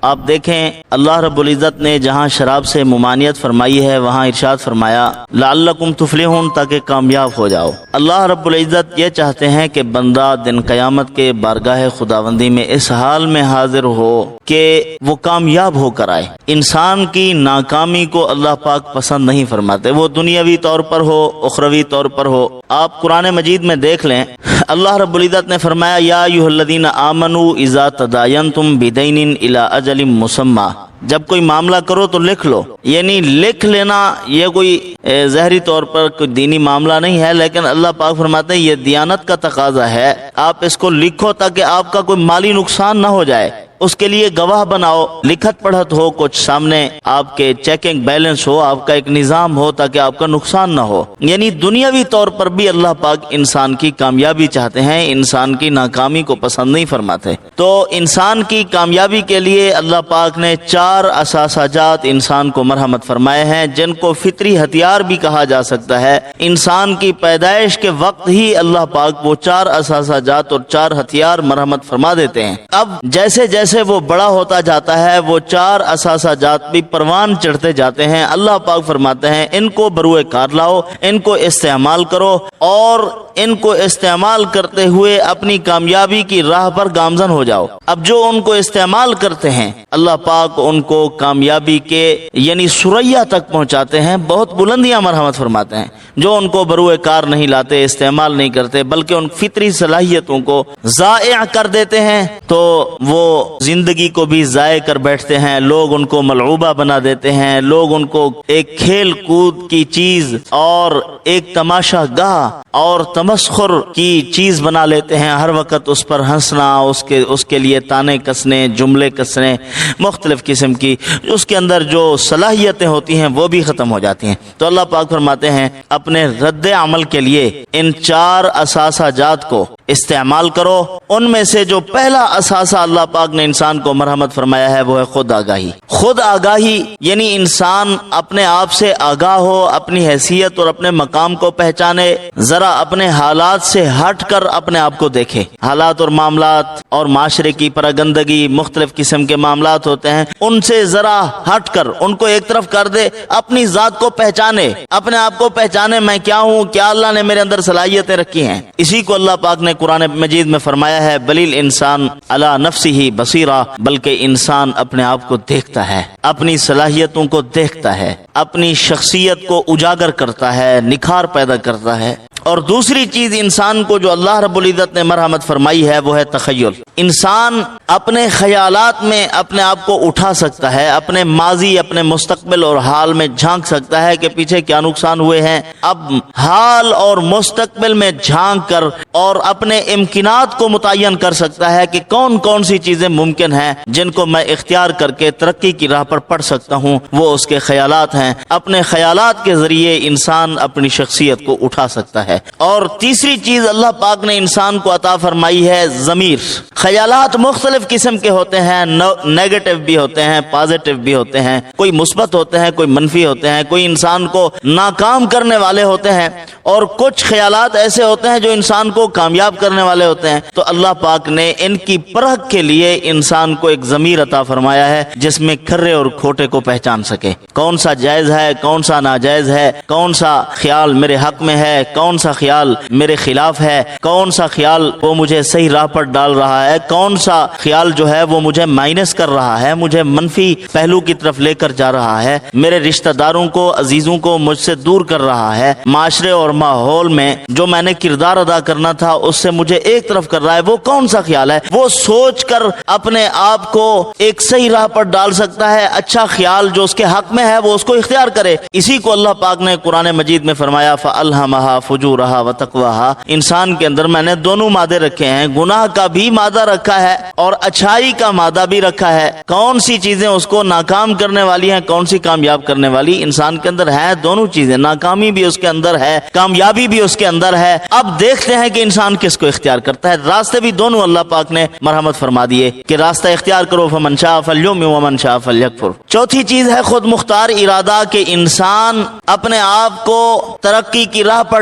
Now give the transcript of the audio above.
آپ دیکھیں اللہ رب العزت نے جہاں شراب سے ممانعت فرمائی ہے وہاں ارشاد فرمایا لعلکم تفلحون، تاکہ کامیاب ہو جاؤ۔ اللہ رب العزت یہ چاہتے ہیں کہ بندہ دن قیامت کے بارگاہ خداوندی میں اس حال میں حاضر ہو کہ وہ کامیاب ہو کر آئے۔ انسان کی ناکامی کو اللہ پاک پسند نہیں فرماتے، وہ دنیاوی طور پر ہو اخروی طور پر ہو۔ آپ قرآن مجید میں دیکھ لیں، اللہ رب العزت نے فرمایا یا ایھا الذین آمنوا اذا تداینتم بدین الی اجل مسمی، جب کوئی معاملہ کرو تو لکھ لو۔ یعنی لکھ لینا یہ کوئی ظاہری طور پر کوئی دینی معاملہ نہیں ہے، لیکن اللہ پاک فرماتے ہیں یہ دیانت کا تقاضا ہے، آپ اس کو لکھو تاکہ آپ کا کوئی مالی نقصان نہ ہو جائے۔ اس کے لیے گواہ بناؤ، لکھت پڑھت ہو، کچھ سامنے آپ کے چیکنگ بیلنس ہو، آپ کا ایک نظام ہو تاکہ آپ کا نقصان نہ ہو۔ یعنی دنیاوی طور پر بھی اللہ پاک انسان کی کامیابی چاہتے ہیں، انسان کی ناکامی کو پسند نہیں فرماتے۔ تو انسان کی کامیابی کے لیے اللہ پاک نے 4 اثاثہ جات انسان کو مرحمت فرمائے ہیں، جن کو فطری ہتھیار بھی کہا جا سکتا ہے۔ انسان کی پیدائش کے وقت ہی اللہ پاک وہ 4 اثاثہ جات اور 4 ہتھیار مرحمت فرما دیتے ہیں۔ اب جیسے جیسے وہ بڑا ہوتا جاتا ہے وہ 4 اثاثہ جات بھی پروان چڑھتے جاتے ہیں۔ اللہ پاک فرماتے ہیں ان کو بروئے کار لاؤ، ان کو استعمال کرو اور ان کو استعمال کرتے ہوئے اپنی کامیابی کی راہ پر گامزن ہو جاؤ۔ اب جو ان کو استعمال کرتے ہیں اللہ پاک ان کو کامیابی کے یعنی ثریا تک پہنچاتے ہیں، بہت بلندیاں مرحمت فرماتے ہیں۔ جو ان کو بروئے کار نہیں لاتے، استعمال نہیں کرتے، بلکہ ان فطری صلاحیتوں کو ضائع کر دیتے ہیں، تو وہ زندگی کو بھی ضائع کر بیٹھتے ہیں۔ لوگ ان کو ملعوبہ بنا دیتے ہیں، لوگ ان کو ایک کھیل کود کی چیز اور ایک تماشا گاہ اور تمسخر کی چیز بنا لیتے ہیں۔ ہر وقت اس پر ہنسنا، اس کے لیے تانے کسنے، جملے کسنے، مختلف قسم کی اس کے اندر جو صلاحیتیں ہوتی ہیں وہ بھی ختم ہو جاتی ہیں۔ تو اللہ پاک فرماتے ہیں اپنے رد عمل کے لیے ان 4 اثاثہ جات کو استعمال کرو۔ ان میں سے جو پہلا اثاثہ اللہ پاک نے انسان کو مرحمت فرمایا ہے وہ ہے خود آگاہی۔ خود آگاہی یعنی انسان اپنے آپ سے آگاہ ہو، اپنی حیثیت اور اپنے مقام کو پہچانے، ذرا اپنے حالات سے ہٹ کر اپنے آپ کو دیکھے۔ حالات اور معاملات اور معاشرے کی پراگندگی، مختلف قسم کے معاملات ہوتے ہیں، ان سے ذرا ہٹ کر ان کو ایک طرف کر دے، اپنی ذات کو پہچانے، اپنے آپ کو پہچانے، میں کیا ہوں، کیا اللہ نے میرے اندر صلاحیتیں رکھی ہیں۔ اسی کو اللہ پاک نے قرآن مجید میں فرمایا ہے بلیل انسان علی نفسہ بصیرہ، بلکہ انسان اپنے آپ کو دیکھتا ہے، اپنی صلاحیتوں کو دیکھتا ہے، اپنی شخصیت کو اجاگر کرتا ہے، نکھار پیدا کرتا ہے۔ اور دوسری چیز انسان کو جو اللہ رب العزت نے مرحمت فرمائی ہے وہ ہے تخیل۔ انسان اپنے خیالات میں اپنے آپ کو اٹھا سکتا ہے، اپنے ماضی، اپنے مستقبل اور حال میں جھانک سکتا ہے کہ پیچھے کیا نقصان ہوئے ہیں۔ اب حال اور مستقبل میں جھانک کر اور اپنے امکانات کو متعین کر سکتا ہے کہ کون کون سی چیزیں ممکن ہیں جن کو میں اختیار کر کے ترقی کی راہ پر پڑھ سکتا ہوں، وہ اس کے خیالات ہیں۔ اپنے خیالات کے ذریعے انسان اپنی شخصیت کو اٹھا سکتا ہے۔ اور تیسری چیز اللہ پاک نے انسان کو عطا فرمائی ہے ضمیر۔ خیالات مختلف قسم کے ہوتے ہیں، نیگیٹو بھی ہوتے ہیں، پازیٹو بھی ہوتے ہیں، کوئی مثبت ہوتے ہیں، کوئی منفی ہوتے ہیں، کوئی انسان کو ناکام کرنے والے ہوتے ہیں، اور کچھ خیالات ایسے ہوتے ہیں جو انسان کو کامیاب کرنے والے ہوتے ہیں۔ تو اللہ پاک نے ان کی پرکھ کے لیے انسان کو ایک ضمیر عطا فرمایا ہے جس میں کھرے اور کھوٹے کو پہچان سکے، کون سا جائز ہے، کون سا ناجائز ہے، کون سا خیال میرے حق میں ہے، کون سا خیال میرے خلاف ہے، کون سا خیال وہ مجھے صحیح راہ پر ڈال رہا ہے، کون سا خیال جو ہے وہ مجھے مائنس کر رہا ہے، مجھے منفی پہلو کی طرف لے کر جا رہا ہے، میرے رشتہ داروں کو، عزیزوں کو مجھ سے دور کر رہا ہے، معاشرے اور ماحول میں جو میں نے کردار ادا کرنا تھا اس سے مجھے ایک طرف کر رہا ہے، وہ کون سا خیال ہے۔ وہ سوچ کر اپنے آپ کو ایک صحیح راہ پر ڈال سکتا ہے، اچھا خیال جو اس کے حق میں ہے وہ اس کو اختیار کرے۔ اسی کو اللہ پاک نے قرآن مجید میں فرمایا فَأَلْهَمَهَا فُجُورَهَا وَتَقْوَاهَا۔ انسان کے اندر میں نے دونوں مادے رکھے ہیں، گناہ کا بھی مادہ رکھا ہے اور اچھائی کا مادہ بھی رکھا ہے۔ کون سی چیزیں اس کو ناکام کرنے والی ہیں، کون سی کامیاب کرنے والی، انسان کے اندر ہے دونوں چیزیں، ناکامی بھی اس کے اندر ہے، کامیابی بھی اس کے اندر ہے۔ اب دیکھتے ہیں کہ انسان کس کو اختیار کرتا ہے۔ راستے بھی دونوں اللہ پاک نے مرحمت فرما دیے کہ راستہ اختیار کرو، فمن شاء فلیؤمن ومن شاء فلیکفر۔ چوتھی چیز ہے خود مختار ارادہ، کہ انسان اپنے آپ کو ترقی کی راہ پر